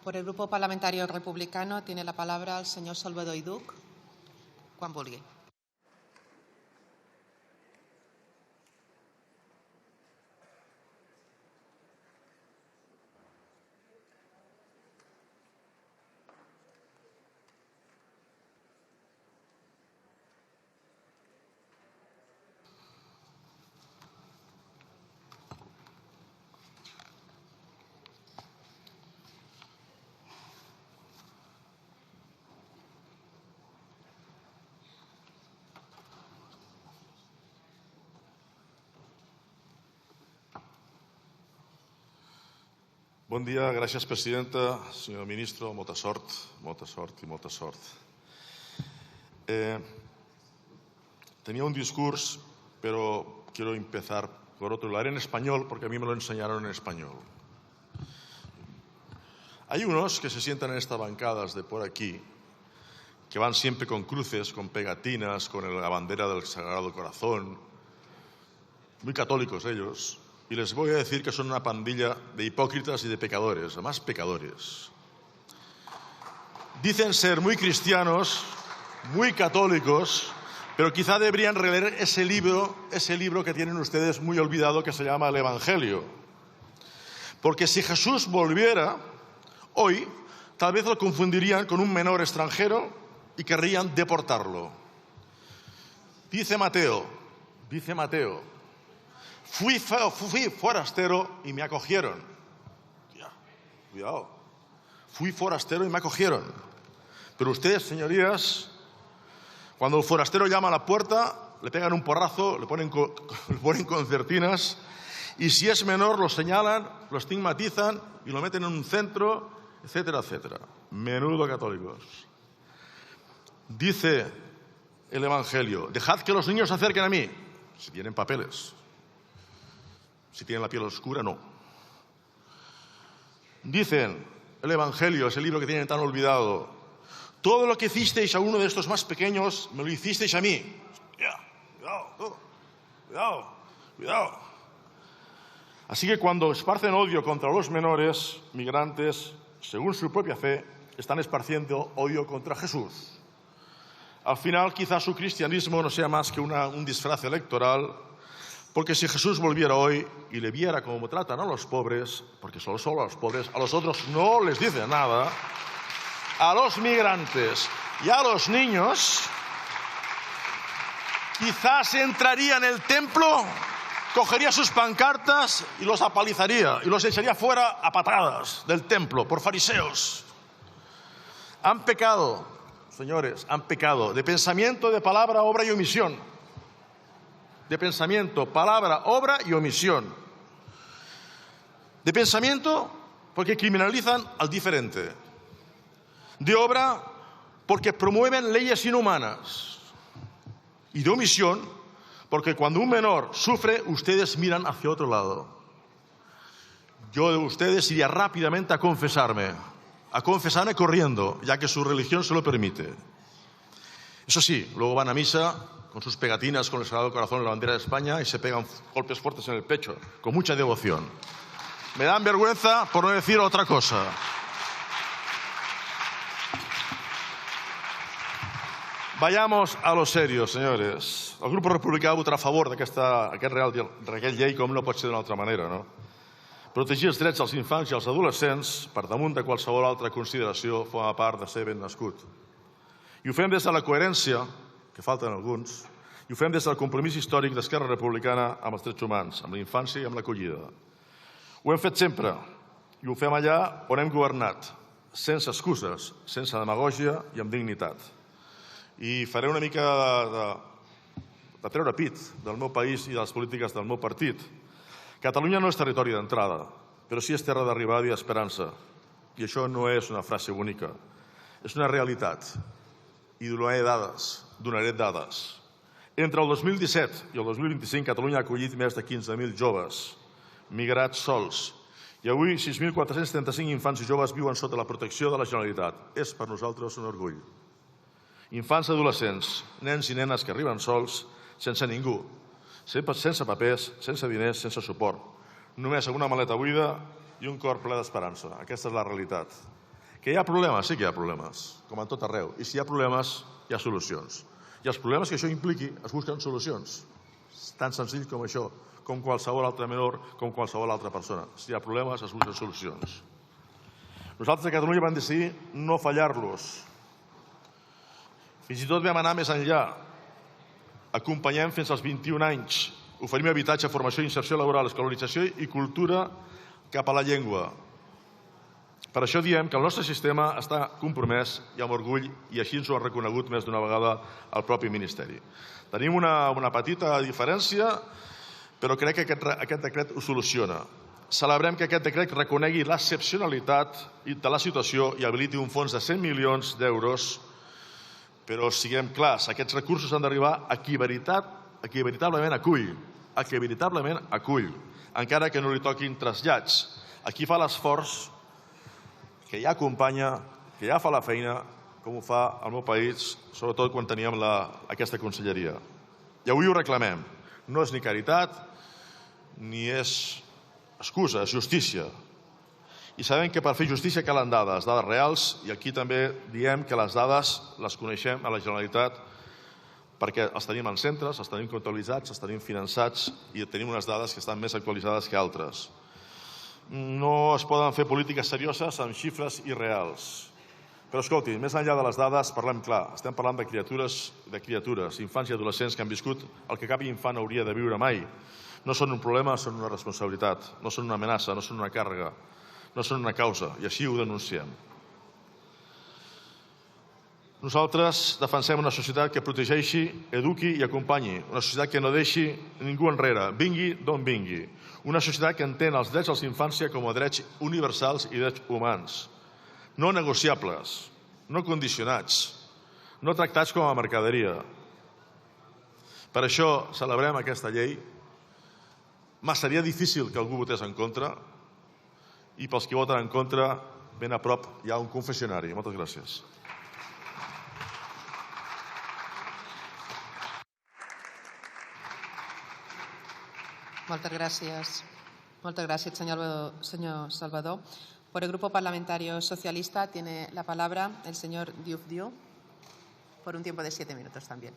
Por el Grupo Parlamentario Republicano tiene la palabra el señor Salvador Iduc. Quan vulgui. Bon dia, gràcies, presidenta. Senyor ministro, molta sort i molta sort. Tenía un discurso, pero quiero empezar por otro. Lo haré en español porque a mí me lo enseñaron en español. Hay unos que se sientan en estas bancadas de por aquí, que van siempre con cruces, con pegatinas, con la bandera del Sagrado Corazón, muy católicos ellos. Y les voy a decir que son una pandilla de hipócritas y de pecadores, además pecadores. Dicen ser muy cristianos, muy católicos, pero quizá deberían releer ese libro que tienen ustedes muy olvidado, que se llama el Evangelio. Porque si Jesús volviera hoy, tal vez lo confundirían con un menor extranjero y querrían deportarlo. Dice Mateo, fui forastero y me acogieron. Cuidado. Fui forastero y me acogieron. Pero ustedes, señorías, cuando el forastero llama a la puerta, le pegan un porrazo, le ponen concertinas, y si es menor lo señalan, lo estigmatizan y lo meten en un centro, etcétera, etcétera. Menudo católicos. Dice el Evangelio, dejad que los niños se acerquen a mí, si tienen papeles. Si tienen la piel oscura, no. Dicen el Evangelio, ese libro que tienen tan olvidado, todo lo que hicisteis a uno de estos más pequeños, me lo hicisteis a mí. Cuidado. Así que cuando esparcen odio contra los menores migrantes, según su propia fe, están esparciendo odio contra Jesús. Al final, quizás su cristianismo no sea más que un disfraz electoral. Porque si Jesús volviera hoy y le viera cómo tratan a los pobres, porque solo a los pobres, a los otros no les dice nada, a los migrantes y a los niños, quizás entraría en el templo, cogería sus pancartas y los apalizaría y los echaría fuera a patadas del templo por fariseos. Han pecado, señores, han pecado de pensamiento, de palabra, obra y omisión. De pensamiento, palabra, obra y omisión. De pensamiento, porque criminalizan al diferente. De obra, porque promueven leyes inhumanas. Y de omisión, porque cuando un menor sufre, ustedes miran hacia otro lado. Yo de ustedes iría rápidamente a confesarme corriendo, ya que su religión se lo permite. Eso sí, luego van a misa con sus pegatinas con el Sagrado Corazón y la bandera de España y se pegan golpes fuertes en el pecho, con mucha devoción. Me dan vergüenza por no decir otra cosa. Vayamos a lo serio, senyores. El grup republicà votarà a favor d'aquest Reial Llei, com no pot ser d'una altra manera, no? Protegir els drets dels infants i els adolescents, per damunt de qualsevol altra consideració, forma part de ser ben nascut. I ho fem des de la coherència, que falten alguns, i ho fem des del compromís històric d'Esquerra Republicana amb els drets humans, amb la infància i amb l'acollida. Ho hem fet sempre i ho fem allà on hem governat, sense excuses, sense demagògia i amb dignitat. I faré una mica de treure pit del meu país i de les polítiques del meu partit. Catalunya no és territori d'entrada, però sí és terra d'arribada i d'esperança. I això no és una frase bonica, és una realitat. I donaré dades. Entre el 2017 i el 2025, Catalunya ha acollit més de 15.000 joves migrats sols. I avui 6.435 infants i joves viuen sota la protecció de la Generalitat. És per nosaltres un orgull. Infants i adolescents, nens i nenes que arriben sols, sense ningú, sense papers, sense diners, sense suport. Només amb una maleta buida i un cor ple d'esperança. Aquesta és la realitat. Que hi ha problemes? Sí que hi ha problemes, com en tot arreu. I si hi ha problemes, hi ha solucions. I els problemes que això impliqui es busquen solucions. És tan senzill com això, com qualsevol altre menor, com qualsevol altra persona. Si hi ha problemes, es busquen solucions. Nosaltres a Catalunya vam decidir no fallar-los. Fins i tot vam anar més enllà. Acompanyem fins als 21 anys. Oferim habitatge, formació, inserció laboral, escolarització i cultura cap a la llengua. Per això diem que el nostre sistema està compromès i amb orgull, i així ens ho ha reconegut més d'una vegada el propi Ministeri. Tenim una petita diferència, però crec que aquest decret ho soluciona. Celebrem que aquest decret reconegui l'excepcionalitat de la situació i habiliti un fons de 100 milions d'euros, però siguem clars, aquests recursos han d'arribar a qui veritablement acull, encara que no li toquin trasllats. A qui fa l'esforç, que ja acompanya, que ja fa la feina, com ho fa el meu país, sobretot quan teníem aquesta conselleria. I avui ho reclamem. No és ni caritat, ni és excusa, és justícia. I sabem que per fer justícia calen dades reals, i aquí també diem que les dades les coneixem a la Generalitat perquè els tenim en centres, els tenim comptabilitzats, els tenim finançats i tenim unes dades que estan més actualitzades que altres. No es poden fer polítiques serioses amb xifres irreals. Però escolti, més enllà de les dades, parlem clar. Estem parlant de criatures, infants i adolescents que han viscut el que cap infant hauria de viure mai. No són un problema, són una responsabilitat. No són una amenaça, no són una càrrega, no són una causa, i així ho denunciem. Nosaltres defensem una societat que protegeixi, eduqui i acompanyi. Una societat que no deixi ningú enrere, vingui d'on vingui. Una societat que entén els drets dels infància com a drets universals i drets humans. No negociables, no condicionats, no tractats com a mercaderia. Per això celebrem aquesta llei. Seria difícil que algú votés en contra, i pels que voten en contra, ben a prop hi ha un confessionari. Moltes gràcies. Muchas gracias. Muchas gracias, señor Salvador. Por el Grupo Parlamentario Socialista tiene la palabra el señor Diouf Dio, por un tiempo de 7 minutos también.